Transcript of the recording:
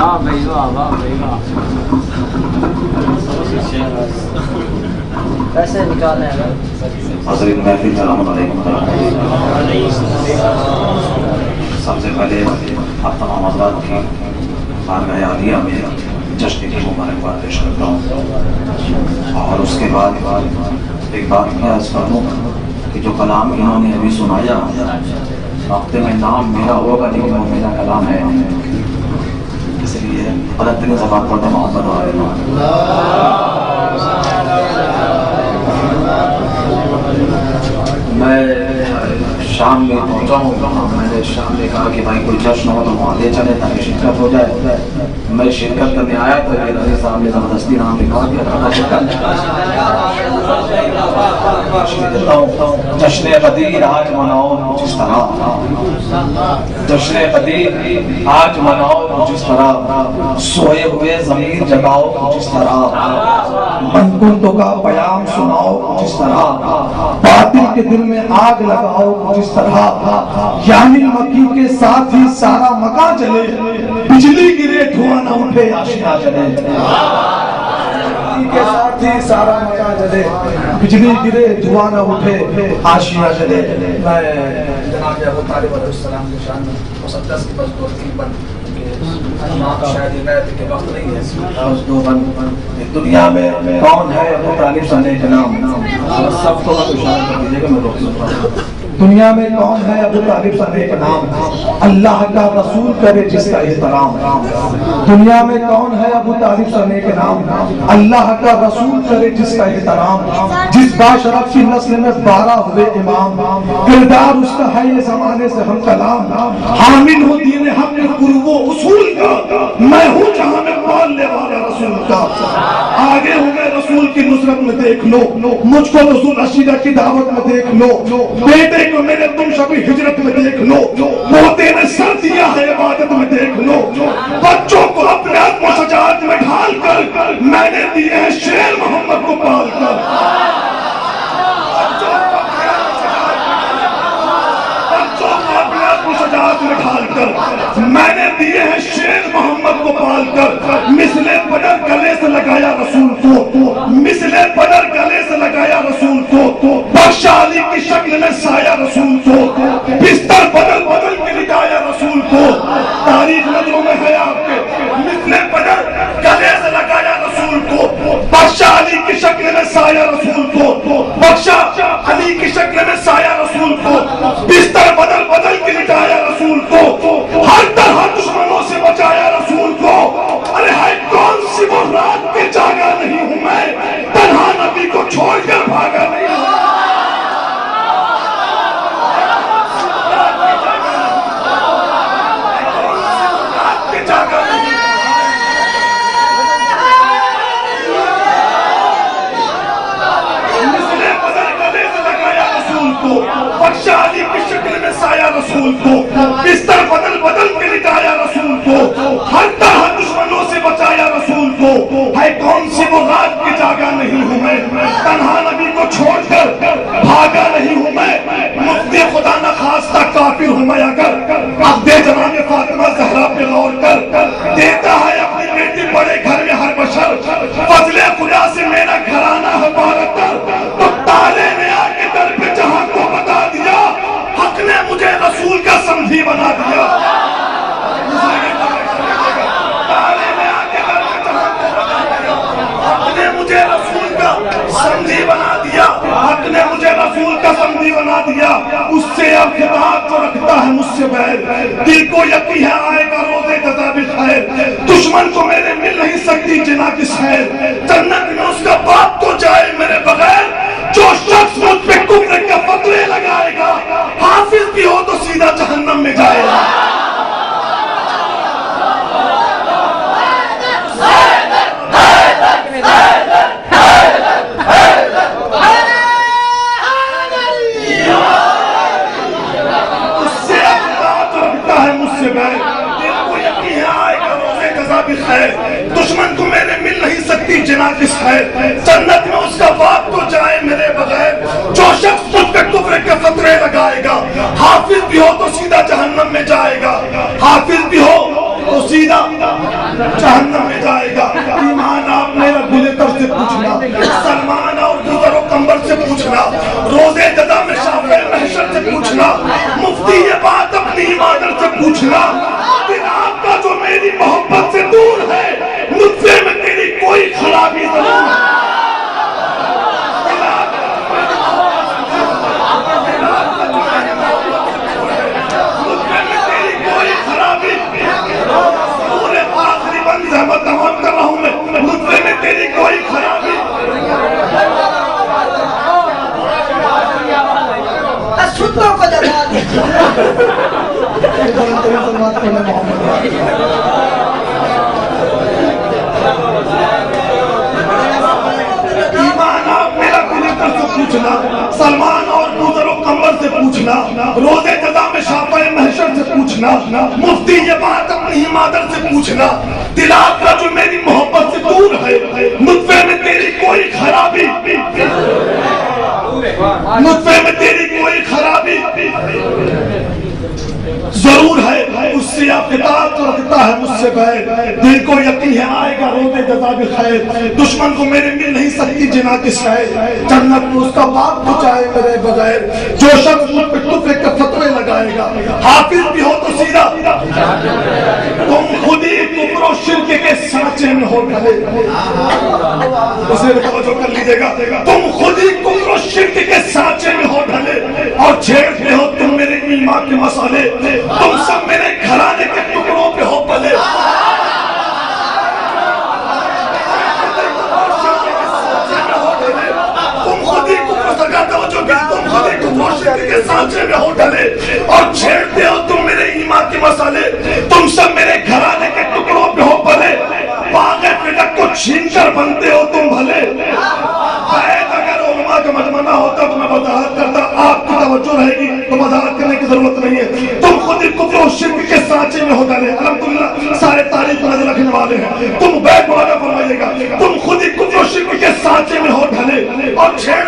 वाह भाई वाह, वाह भाई वाह। कैसे निकालने हैं? हज़रत महफिल सलाम अलैकुम। सबसे पहले आप तमाम हज़रात की बारगाह आलिया में जश्न की मुबारकबाद पेश करता हूँ। और उसके बाद एक बात मैं अर्ज़ कर दूँ कि जो कलाम इन्होंने अभी सुनाया वक्ते में नाम मेरा होगा लेकिन वो मेरा कलाम है, इसलिए गलत नहीं ज़बान पर मोहम्मद आ रहे। मैं शाम में पहुंचा हूँ, मैंने शाम में कहा कि भाई कोई जश्न हो तो वहाँ ले चले ताकि शिरकत हो जाए। मैं शिरकत करने आया तो ये रज़ी साहब ने ज़बरदस्ती नाम लिखा दिया। जश्न क़दीर आज मनाओ जिस तरह, जश्न क़दीर आज मनाओ जिस तरह, सोए हुए ज़मीर जगाओ जिस तरह, मनकुंतों का बयान सुनाओ जिस तरह, बातिल के दिल में आग लगाओ जिस तरह, यानी मक्की के साथ ही सारा मकान जले, बिजली गिरे धुआं न उठे आशिया जले। के साथ ही सारा मकान जले, बिजली गिरे धुआं न उठे आशिया जले। मैं जनाब अबू तालिब अलैहिस्सलाम के शान में मुक़द्दस की बस दो तीन बन शायद इनायत के वक्त नहीं है, बस दो बन। दुनिया में कौन है अबू तालिब सने के नाम? सब तो इशारा कर दीजिएगा, मैं रोक सकता हूँ। दुनिया में कौन है अबू तालिब सने का नाम? अल्लाह का रसूल करे जिसका एहतराम। दुनिया में कौन है अबू तालिब सने के नाम? अल्लाह का रसूल करे जिसका एहतराम। जिस बाशरफ की नस्ल में 12 हुए इमाम, किरदार उसका है ये जमाने से हम कलाम। हामिल हो दीन हक के कुर्बो उसूल का, मैं हूँ जहाँ में बोलने वाला रसूल का। आगे हूँ मैं रसूल की नुसरत में देख लो, मुझको रसूल अशीरा की दावत में देख लो, बेटे को मैंने तुम सभी हिजरत में देख लो, पोते ने सर दिया है इबादत में देख लो, बच्चों को अपने आत्मसजात में ढाल कर मैंने दिए हैं शेर मोहम्मद को पाल कर। में ढालकर मैंने दिए हैं शेर मोहम्मद को पालकर। मिसले बदर गले से लगाया रसूल को, मिसले बदर गले से लगाया रसूल को, बख्शा अली की शक्ल में साया रसूल को, बिस्तर बदल बदल के लिटाया रसूल को। तारीख नजरों में है आपके, मिसले बदर गले से लगाया रसूल को, बख्शा अली की शक्ल में साया रसूल को, बख्शा अली की शक्ल में साया रसूल को, बिस्तर बदल बदल के लिटाया रसूल को, हर तरह दुश्मनों से बचाया रसूल को। अरे है कौन सी वो रात के जागा नहीं हूं मैं, तन्हा नबी को छोड़कर भागा नहीं हूं। रात के जागा नहीं मिसले बदल गले से लगाया रसूल को, बख्शा अली की शक्ल में साया रसूल को, बिस्तर बदल बदल के लिटाया रसूल को, हर तरह दुश्मनों से बचाया रसूल को। है कौन सी वो रात की जागा नहीं हूं मैं, तन्हा नबी को छोड़कर भागा नहीं हूं मैं। मुफ्ती खुदा न खास्ता काफिर हूं मैं अगर अब्दे जनाने फातिमा ज़हरा पे गौर कर। देता है अपनी बेटी बड़े घर में हर बशर, फजले खुदा से मेरा घराना है बारतर। तो ताले ने आके दर पे जहां को बता दिया, हक ने मुझे रसूल का समझी बना दिया। ताले ने आके दर पे जहां को बता दिया, हक ने मुझे रसूल का समझी बना दिया, हक ने मुझे रसूल का समझी बना दिया। उससे अब खिताब जो रखता है मुझसे बैर, दिल को यकीन है आएगा रोज़े जज़ा भी खैर। दुश्मन को मेरे मिल नहीं सकती जिना की सैर, जन्नत में उसका बाप तो जाए मेरे बगैर। जो शख्स मुझ पे कुफ्र के फतवे लगाएगा, हाफिज भी हो तो सीधा जहन्नम में जाएगा। उससे बात रखता है मुझसे बैर, दिल को यकीन आएगा रोज़े जज़ा भी खैर। दुश्मन को मेरे मिल नहीं सकती जिना की सैर, जन्नत में उसका बाप तो जाए मेरे बगैर। जो शख्स मुझ पे कुफ्र के फतवे लगाएगा, हाफिज भी हो तो सीधा जहन्नम में जाएगा। हाफिज भी हो तो तो सीधा जहन्नम में जाएगा। ईमान आप मेरा गुलेतर से पूछना, सलमान और गुजरो कंबर से पूछना, रोजे जदा में शाफे महशर से पूछना, मुफ्ती ये बात अपनी इमादत से पूछना। दिन आपका जो मेरी मोहब्बत से दूर है, मुझसे में तेरी कोई खराबी जरूर है। कर रहा हूं मैं, मुझसे में तेरी कोई खराबी सूत्रों को जगा दीजिए। ईमान आप मेरा गुलेतर से पूछना, सलमान और गुजरो कंबर से पूछना, रोजे जदा में शाफे महशर से पूछना, मुफ्ती ये बात अपनी हिमादत से पूछना। दिल आपका जो मेरी मोहब्बत से दूर है, मुझसे में तेरी कोई खराबी, मुझसे में तेरी कोई खराबी जरूर है। उससे आप किताब तो रखता है मुझसे बैर, दिल को यकीन है आएगा रोज़े जज़ा भी खैर। दुश्मन को मेरे मिल नहीं सकती जिना की सैर, जन्नत में उसका बाप तो चाहे मेरे बगैर। जो शख्स मुझ पे तुफे के फतवे लगाएगा, हाफिज भी हो तो सीधा तुम खुद ही कुफ्र और शिर्क के सांचे में हो गए। उसे तवज्जो कर लीजिएगा, तुम खुद ही कुफ्र और शिर्क के सांचे में हो ढले और छेड़ते हो तुम मेरे ईमान के मसाले। तुम सब मेरे घराने के टुकड़ों पे हो पले। तुम खुद ही कुफ्र के सांचे में हो ढले और छेड़ते हो तुम मेरे ईमान के मसाले। तुम सब मेरे घराने के टुकड़ों पे हो पले। बागे फिटक को छीन कर बनते हो तुम भले। अगर उलमा का मजमना होता तो मैं वजाहत करता, आपकी तवज्जो रहेगी तो वजाहत करने की जरूरत नहीं है। तुम खुद ही कुफ्र और शिर्क के सांचे में हो डाले। अल्हम्दुलिल्लाह सारे तारीफ पर नजर रखने वाले हैं। तुम बैठ वादा फरमाइएगा, तुम खुद ही कुफ्र और शिर्क के सांचे में हो ढले और छेड़